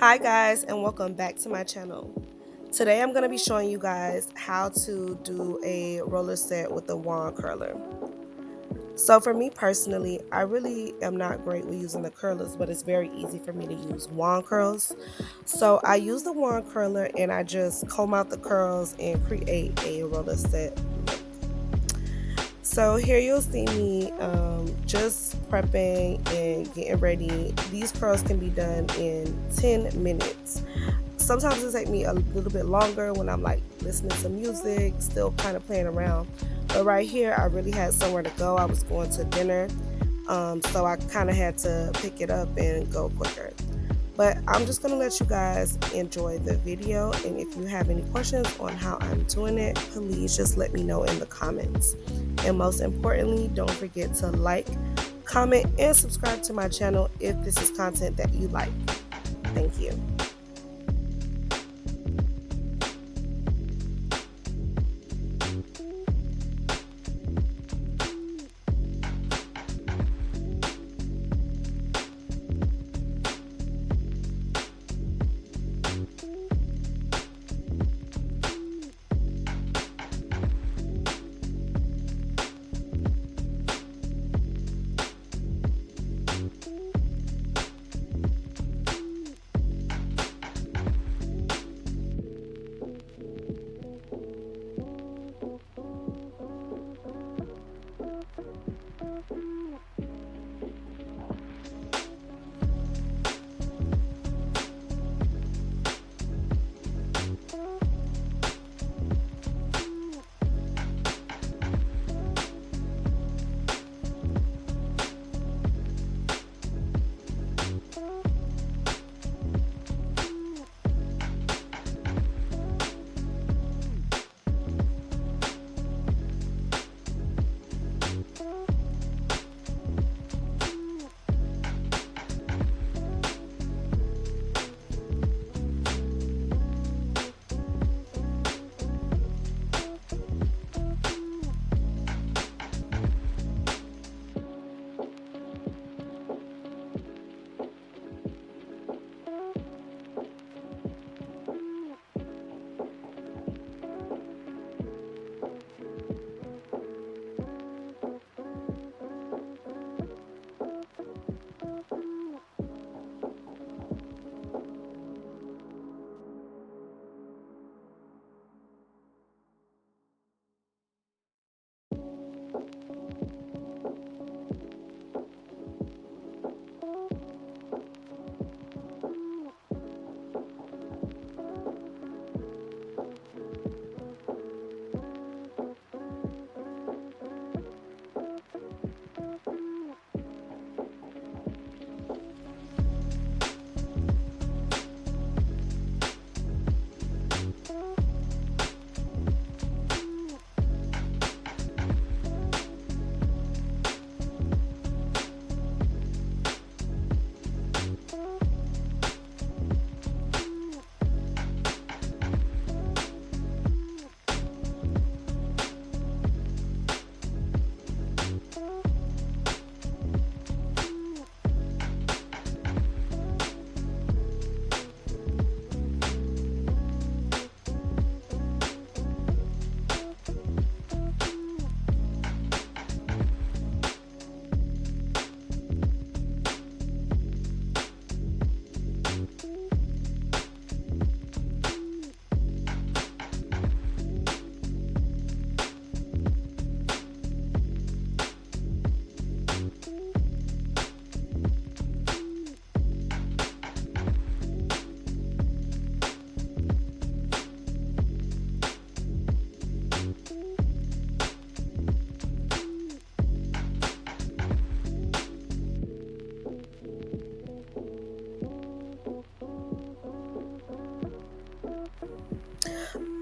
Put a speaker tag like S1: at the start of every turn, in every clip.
S1: Hi guys, and welcome back to my channel. Today I'm going to be showing you guys how to do a roller set with a wand curler. So for me personally, I really am not great with using the curlers, but it's very easy for me to use wand curls. So I use the wand curler and I just comb out the curls and create a roller set look. So here you'll see me just prepping and getting ready. These curls can be done in 10 minutes. Sometimes it takes me a little bit longer when I'm like listening to music, still kind of playing around. But right here, I really had somewhere to go. I was going to dinner, so I kind of had to pick it up and go quicker. But I'm just going to let you guys enjoy the video. And if you have any questions on how I'm doing it, please just let me know in the comments. And most importantly, don't forget to like, comment, and subscribe to my channel if this is content that you like. Thank you.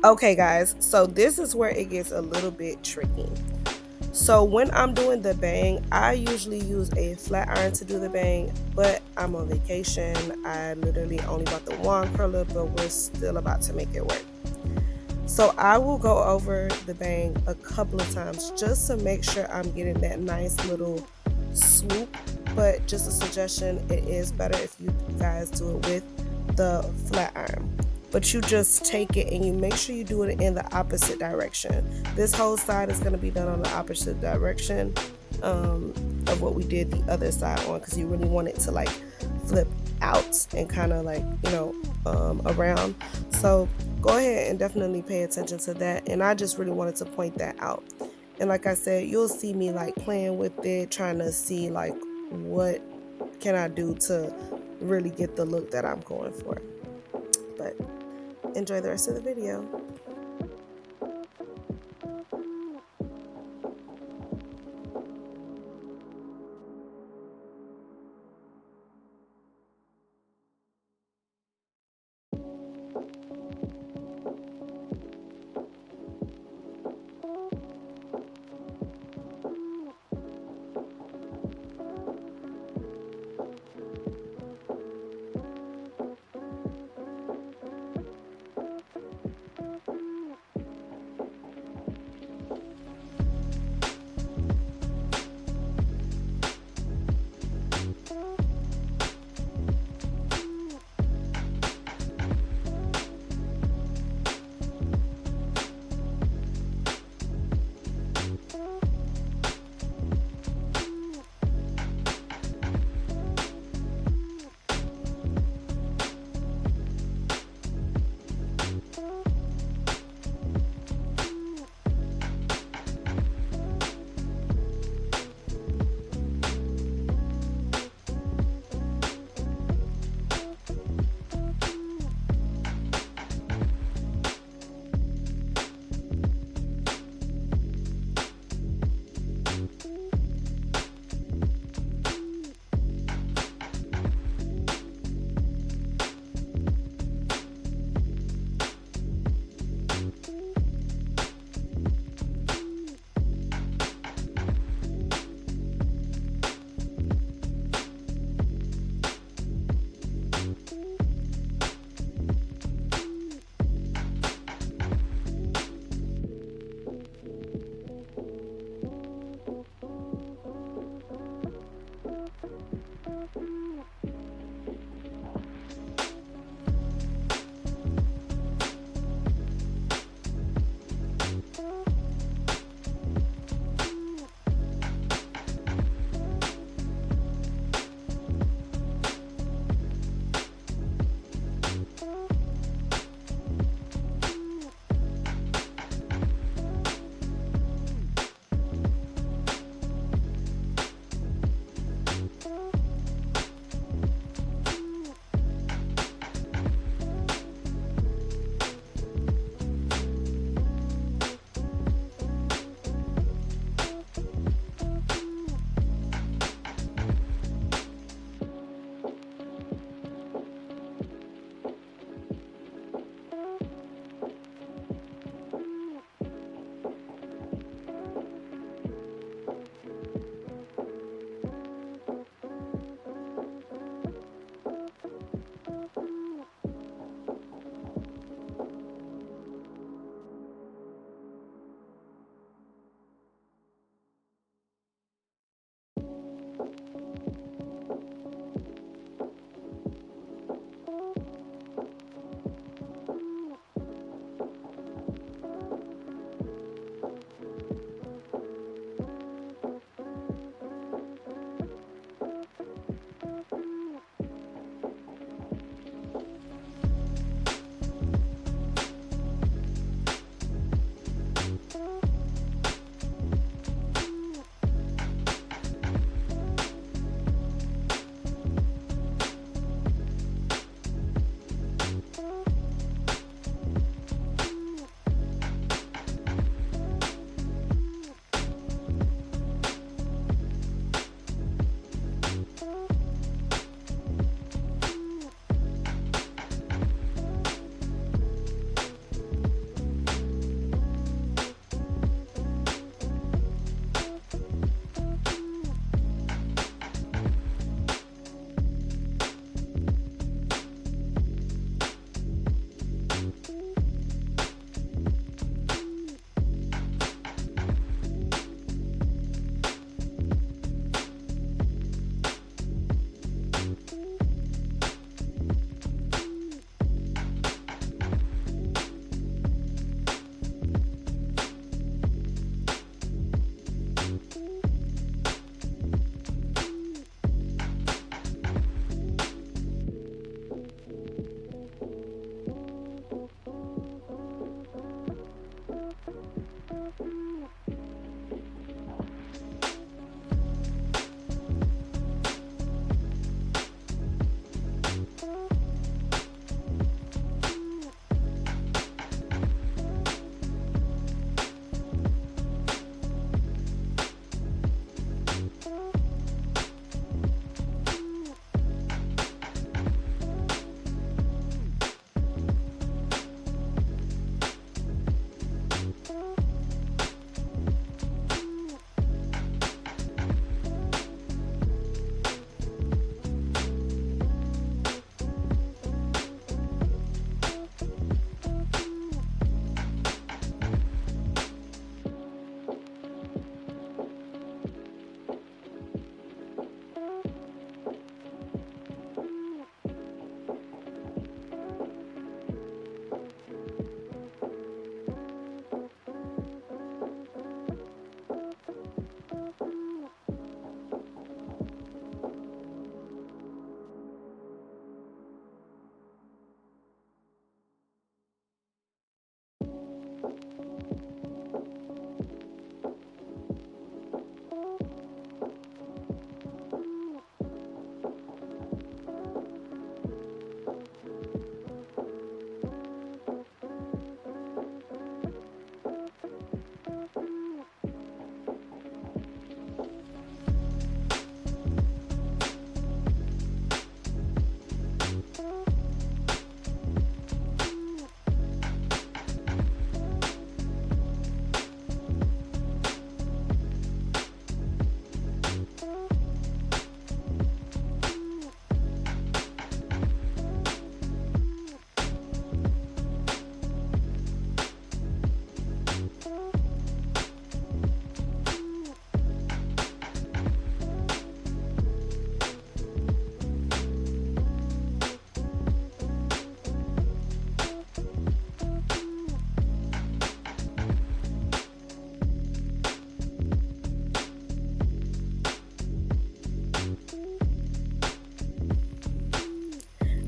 S1: Okay guys, so this is where it gets a little bit tricky. So when I'm doing the bang, I usually use a flat iron to do the bang, but I'm on vacation. I literally only bought the wand curler, but we're still about to make it work. So I will go over the bang a couple of times just to make sure I'm getting that nice little swoop. But just a suggestion, it is better if you guys do it with the flat iron. But you just take it and you make sure you do it in the opposite direction. This whole side is going to be done on the opposite direction of what we did the other side on, because you really want it to like flip out and kind of like, you know, around. So go ahead and definitely pay attention to that. And I just really wanted to point that out. And like I said, you'll see me like playing with it, trying to see like what can I do to really get the look that I'm going for. But enjoy the rest of the video.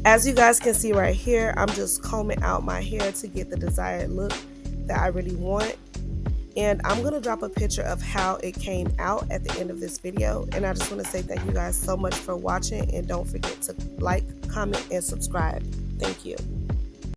S1: As you guys can see right here, I'm just combing out my hair to get the desired look that I really want. And I'm going to drop a picture of how it came out at the end of this video. And I just want to say thank you guys so much for watching, and don't forget to like, comment, and subscribe. Thank you.